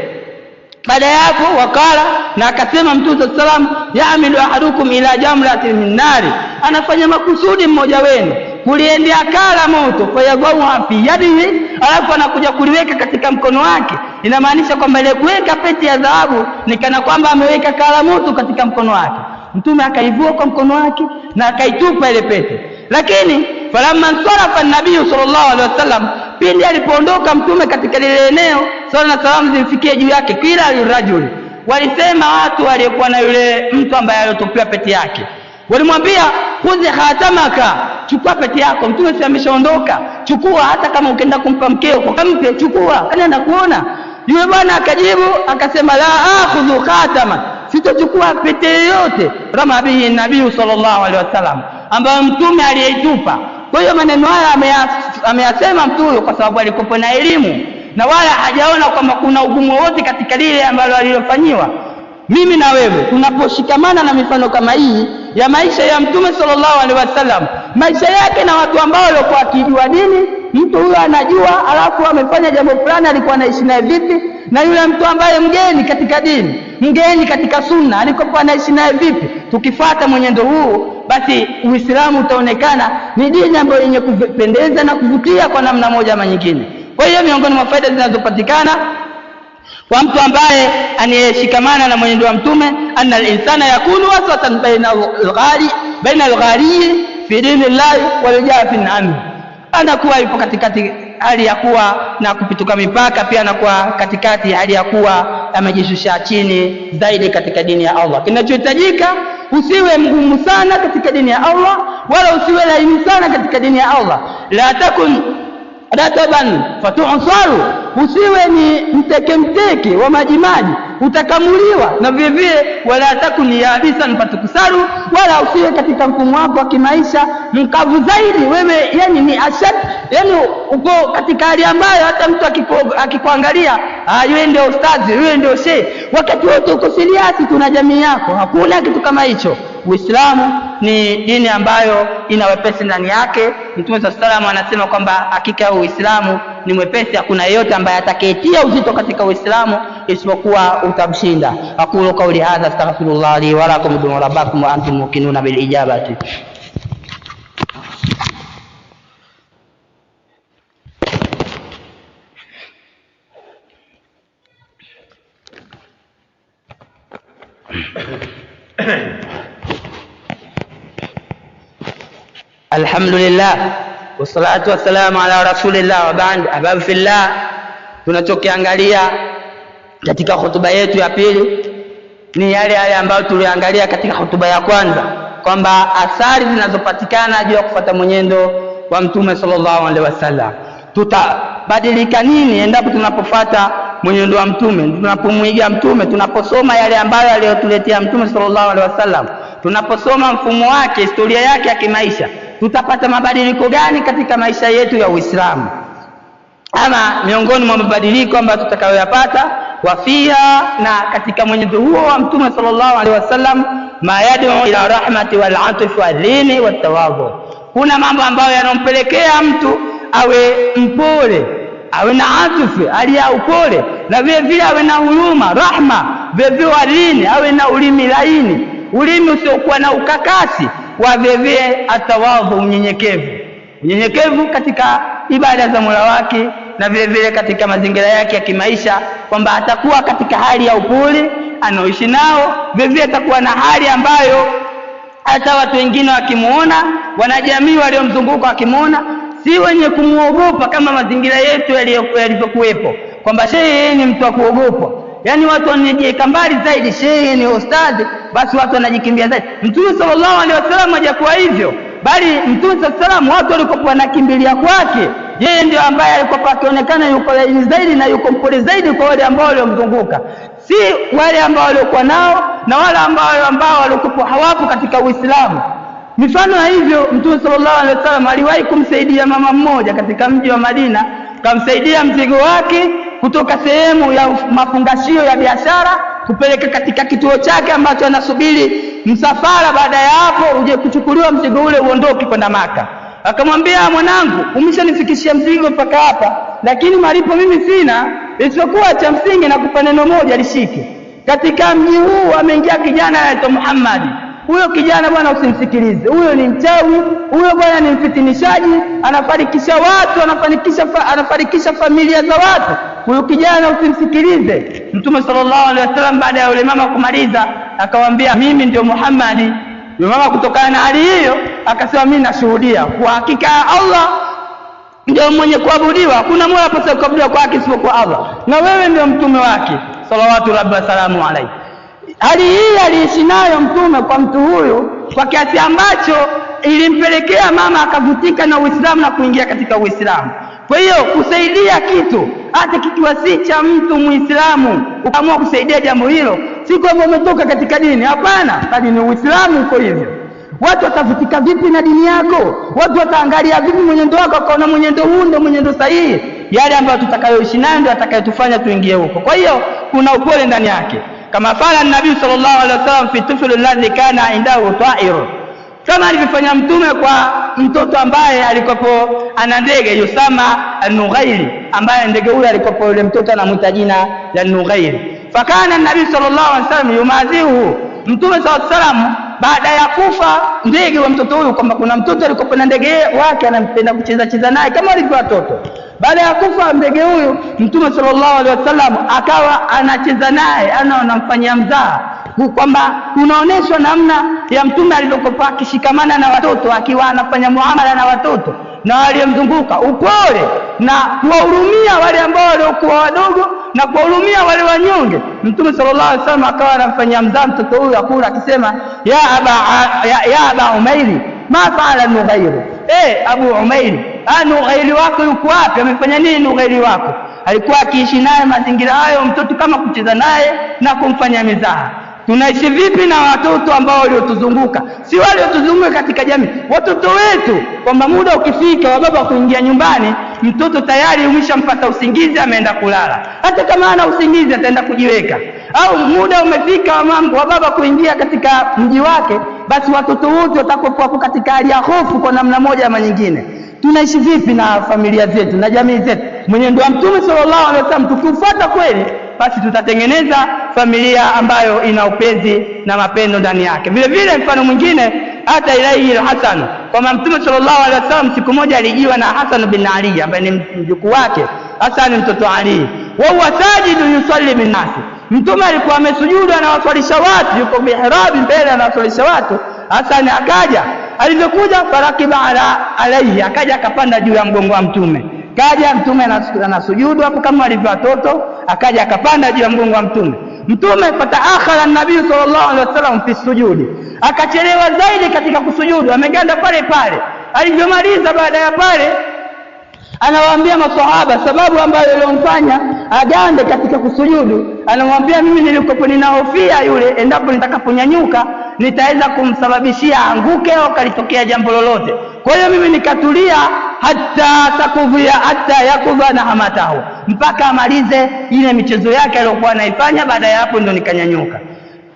[SPEAKER 2] Baada ya hapo wakala na akasema Mtume sallallahu alaihi wasallam, ya'milu ahadukum ila jamratin min nari, anafanya makusudi mmoja wenu kuliendea kala moto, kwa yagauha fi yadihi, alafu anakuja kuliweka katika mkono wake. Inamaanisha kwamba ile kuweka pete ya dhahabu ni kana kwamba ameweka kala moto katika mkono wake. Mtume akaivua kwa mkono wake na akaitupa ile pete. Lakini falamma sarafa an-nabii sallallahu alaihi wasallam, pindi alipoondoka Mtume katika lile eneo, sala na salamu zimfikie juu yake, kila alirajuli, walisema watu waliokuwa na yule mtu ambaye aliyotupia pete yake, walimwambia khudhi khatamaka, chukua pete yako. Mtume si ameshaondoka, chukua, hata kama ukienda kumpa mkeo kwa mke, chukua, anaenda kuona. Yule bwana akajibu akasema, la akhudhu khatama, sitachukua pete yoyote, rama bihi nabii sallallahu alaihi wasallam, ambayo Mtume aliyeitupa. Kwa hiyo maneno haya ameyasema mtu huyo kwa sababu alikuwa na elimu na wala hajaona kwamba kuna ugumu wote katika lile ambalo alilofanyiwa. Mimi na wewe tunaposhikamana na mifano kama hii ya maisha ya Mtume sallallahu alaihi wasallam, maisha yake na watu ambao walikuwa wakijua dini, mtu huyo anajua, alafu amefanya jambo fulani, alikuwa anaishi naye vipi, na yule mtu ambaye mgeni katika dini, mgeni katika sunna, alikuwa anaishi naye vipi. Tukifuata mwenendo huu, basi Uislamu utaonekana ni dini ambayo yenye kupendeza na kuvutia kwa namna moja ama nyingine. Kwa hiyo miongoni mwa faida zinazopatikana kwa mtu ambaye anayeshikamana na mwenendo wa Mtume, anna al-insana yakunu wasatan baina al-ghali fi dinillahi wal jafin anhu, anakuwa yupo katikati hali ya kuwa na kupituka mipaka, pia anakuwa katikati hali ya kuwa amejishusha chini zaidi katika dini ya Allah. Kinachohitajika, usiwe mgumu sana katika dini ya Allah, wala usiwe laini sana katika dini ya Allah. La takun rataban fatu'saru, usiwe ni mteke wa majimaji utakamuliwa, na vile vile wala takun yabisan fatukusaru, wala usiwe katika mfumo wako wa kimaisha mkavu zaidi. Wewe yani ni ashad, yani uko katika hali ambayo hata mtu akikuangalia yeye ndio ustazi, yeye ndio shehe, wakati wote uko serious tuna jamii yako. Hakuna kitu kama hicho. Uislamu ni dini ambayo ina wepesi ndani yake. Mtume sallallahu anasema kwamba hakika Uislamu ni mwepesi, hakuna yeyote ambaye atakayetia uzito katika Uislamu isipokuwa utamshinda. Aqulu qawli hadha astaghfirullah li wa lakum wa rabbakum wa antum muqinuna bil ijabati. Alhamdulillah wassalatu wassalamu ala rasulillah wa ba'd. Ahbab fillah, tunachokiangalia katika hotuba yetu ya pili ni yale ambayo tuliangalia katika hotuba ya kwanza, kwamba athari zinazopatikana juu ya kufuata mwenendo wa Mtume sallallahu alaihi wasallam. Tutabadilika nini endapo tunapofuata mwenendo wa Mtume, tunapomwiga Mtume, tunaposoma yale ambayo aliyotuletea Mtume sallallahu alaihi wasallam, tunaposoma mfumo wake, historia yake ya kimaisha, tutapata mabadiliko gani katika maisha yetu ya Uislamu? Ama miongoni mwa mabadiliko ambayo tutakayoyapata wafiha, na katika mwenendo huo wa Mtume sallallahu alaihi wasallam, ma yad'u ila rahmati wal atfi wal lini wat tawadhu. Kuna mambo ambayo yanompelekea mtu awe mpole, awe na atfi, hali ya upole, na vile vile awe na huruma, rahma, vile vile walini, awe na ulimi laini, ulimi usiokuwa na ukakasi, wa vile vile atawadhu, unyenyekevu katika ibada za Mola wake, na vile vile katika mazingira yake ya kimaisha, kwamba atakuwa katika hali ya upole anaoishi nao. Vile vile atakuwa na hali ambayo hata watu wengine wakimuona, wanajamii waliomzunguka wakimuona, si wenye kumuogopa kama mazingira yetu yalivyokuwepo, kwamba shehe ni mtu wa kuogopwa. Yani watu wanajiweka mbali zaidi, shehe ni ustadhi, basi watu wanajikimbia zaidi. Mtume sallallahu alaihi wasallam hajakuwa hivyo, bali Mtume sallallahu alaihi wasallam watu walikuwa wanakimbilia kwake. Yeye ndio ambaye alikuwa akionekana yuko laini zaidi na yuko mpole zaidi kwa wale ambao waliomzunguka, si wale ambao walikuwa nao na wale ambao walikuwa hawapo katika Uislamu. Mifano ya hivyo, Mtume sallallahu alaihi wasallam aliwahi kumsaidia mama mmoja katika mji wa Madina, kamsaidia mzigo wake kutoka sehemu ya mafungashio ya biashara kupeleka katika kituo chake ambacho anasubiri msafara, baada ya hapo uje kuchukuliwa mzigo ule uondoke kwenda Maka. Akamwambia, mwanangu, umeshanifikishia mzigo mpaka hapa, lakini malipo mimi sina, isipokuwa cha msingi na kupa neno moja lishike. Katika mji huu ameingia kijana anaitwa Muhammad. Huyo kijana bwana usimsikilize, huyo ni mchawi, huyo bwana ni mfitinishaji, anafarikisha watu, anafarikisha familia za watu. Huyo kijana usimsikilize. Mtume sallallahu alaihi wasallam baada ya yule mama kumaliza akamwambia, mimi ndio Muhammad. Yule mama kutokana na hali hiyo akasema, mimi nashuhudia kwa hakika Allah ndio mwenye kuabudiwa, hakuna mola apaswa kuabudiwa kwa haki isipokuwa Allah, na wewe ndio mtume wake salawatu rabbi wasalamu alayhi. Hali hii aliishi nayo Mtume kwa mtu huyu kwa kiasi ambacho ilimpelekea mama akavutika na Uislamu na kuingia katika Uislamu. Kwa hiyo kusaidia kitu hata kikiwa si cha mtu Muislamu, ukaamua kusaidia jambo hilo, si kwamba umetoka katika dini, hapana, bali ni Uislamu uko hivyo. Watu watavutika vipi na dini yako? Watu wataangalia vipi mwenendo wako, kaona mwenendo huu ndio mwenendo sahihi? Yale ambayo tutakayoishi nayo ndio atakayotufanya tuingie huko. Kwa hiyo kuna upole ndani yake, kama fala Nabii sallallahu alaihi wasallam fi tufli alladhi kana indahu ta'ir, kama alivyofanya Mtume kwa mtoto ambaye alikopo ana ndege Yusama an-Nughairi, ambaye ndege huyo alikopo yule mtoto anamuita jina la Nughairi. Fakana Nabii sallallahu alaihi wasallam yumazihu, Mtume sallallahu alaihi wasallam baada ya kufa ndege wa mtoto huyu, kwamba kuna mtoto alikopo na ndege wake anampenda kucheza naye kama walivyo watoto. Baada ya kufa ndege huyu, Mtume sallallahu alaihi wasallam akawa anacheza naye, anamfanyia mzaha. kwamba tunaoneshwa namna ya mtume alivyokuwa akishikamana na watoto, akiwa anafanya muamala na watoto na waliomzunguka, upole na kuwahurumia wale ambao waliokuwa wadogo na kuwahurumia wale wanyonge. Mtume sallallahu alaihi wasallam akawa anamfanyia mzaa mtoto huyu akula, akisema ya aba Umairi ma faala Nughairu, Abu Umairi, Nughairi wako yuko wapi? Amefanya nini Nughairi wako? Alikuwa akiishi naye mazingira hayo mtoto, kama kucheza naye na kumfanya mizaha. Tunaishi vipi na watoto ambao waliotuzunguka? Si wale waliotuzunguka katika jamii, watoto wetu, kwamba muda ukifika wa baba kuingia nyumbani, mtoto tayari umeshampata usingizi, ameenda kulala. Hata kama ana usingizi ataenda kujiweka. Au muda umefika wa baba kuingia katika mji wake, basi watoto wote watakuwa katika hali ya hofu kwa namna moja ama nyingine. Tunaishi vipi na familia zetu na jamii zetu? Mwenendo wa Mtume sallallahu alaihi wasallam tukiufuata kweli, basi tutatengeneza familia ambayo ina upenzi na mapendo ndani yake. Vile vile mfano mwingine, hata ilaihi al-Hasan, kwamba Mtume sallallahu alaihi wasallam siku moja alijiwa na Hasan bin Ali ambaye ni mjukuu wake. Hasan mtoto Ali, wa huwa sajidu yusalli bin nasi, Mtume alikuwa amesujudu anawaswalisha watu, yuko mihrabi mbele anawaswalisha watu. Hasan akaja, alivyokuja farakiba alaihi, akaja akapanda juu ya mgongo wa Mtume. Kaja Mtume anasujudu hapo kama alivyo watoto, akaja akapanda juu ya mgongo wa Mtume. Mtume fataakhara nabii sallallahu alaihi wasallam fi sujudi, akachelewa zaidi katika kusujudu, ameganda pale pale. Alivyomaliza baada ya pale, anawaambia maswahaba sababu ambayo iliyomfanya agande katika kusujudu. Anamwambia, mimi nilikopo ninahofia yule endapo nitakaponyanyuka nitaweza kumsababishia anguke au kalitokea jambo lolote. Kwa hiyo mimi nikatulia hata yakudha na hamatahu, mpaka amalize ile michezo yake aliyokuwa anaifanya. Baada ya hapo ndo nikanyanyuka.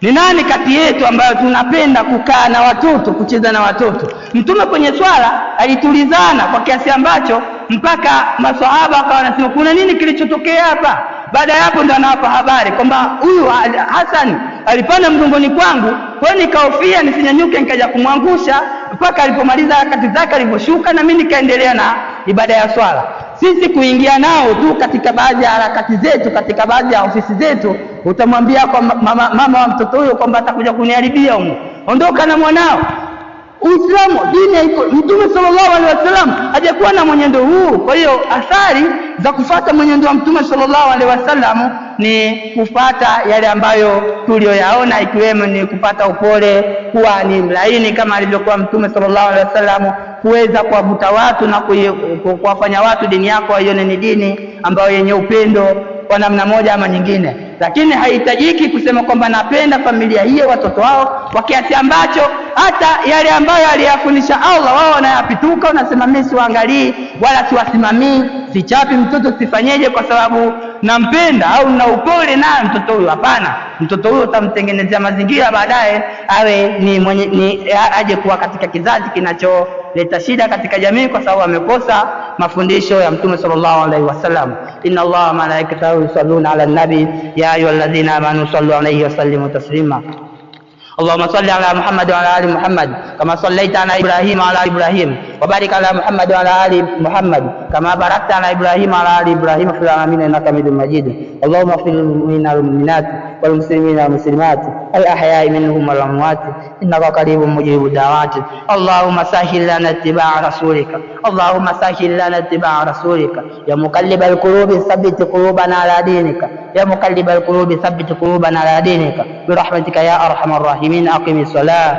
[SPEAKER 2] Ni nani kati yetu ambayo tunapenda kukaa na watoto, kucheza na watoto? Mtume kwenye swala alitulizana kwa kiasi ambacho mpaka maswahaba wakawa wanasema kuna nini kilichotokea hapa? Baada ya hapo ndo anawapa habari kwamba huyu Hasan alipanda mgongoni kwangu, kwa hiyo nikahofia nisinyanyuke nikaja kumwangusha, mpaka alipomaliza harakati zake alivyoshuka, na mimi nikaendelea na ibada ya swala. Sisi kuingia nao tu katika baadhi ya harakati zetu, katika baadhi ya ofisi zetu, utamwambia kwa mama wa mtoto huyo kwamba atakuja kuniharibia huko, ondoka na mwanao. Uislamu dini iko, Mtume sallallahu alaihi wasallam hajakuwa na mwenendo huu. Kwa hiyo athari za kufuata mwenendo wa Mtume sallallahu alaihi wasallam ni kufuata yale ambayo tulioyaona, ikiwemo ni kupata upole, kuwa ni mlaini kama alivyokuwa Mtume sallallahu alaihi wasallam, kuweza kuwavuta watu na kuwafanya watu dini yako waione ni dini ambayo yenye upendo kwa namna moja ama nyingine. Lakini haihitajiki kusema kwamba napenda familia hiyo, watoto wao, kwa kiasi ambacho hata yale ambayo aliyafundisha Allah wao wanayapituka, unasema mimi siwaangalii wala siwasimamii, sichapi mtoto, sifanyeje kwa sababu nampenda au na upole na mtoto huyo. Hapana, mtoto huyo utamtengenezea mazingira baadaye awe aje kuwa katika kizazi kinacholeta shida katika jamii, kwa sababu amekosa mafundisho ya Mtume sallallahu alaihi wasallam. Inna Allaha wa malaikatahu yusalluna ala nabi ya ayyuhalladhina amanu sallu alayhi wa sallimu taslima. اللهم صل على محمد وعلى ال محمد كما صليت على ابراهيم وعلى ال ابراهيم وبارك على محمد وعلى ال محمد كما باركت على ابراهيم وعلى ال ابراهيم في العالمين انك حميد مجيد. اللهم اغفر للمؤمنين والمؤمنات والمسلمين والمسلمات الاحياء منهم والاموات انك قريب مجيب الدعوات. اللهم سهل لنا اتباع رسولك، اللهم سهل لنا اتباع رسولك. يا مقلب القلوب ثبت قلوبنا على دينك، يا مقلب القلوب ثبت قلوبنا على دينك برحمتك يا ارحم الراحمين. أقم الصلاة.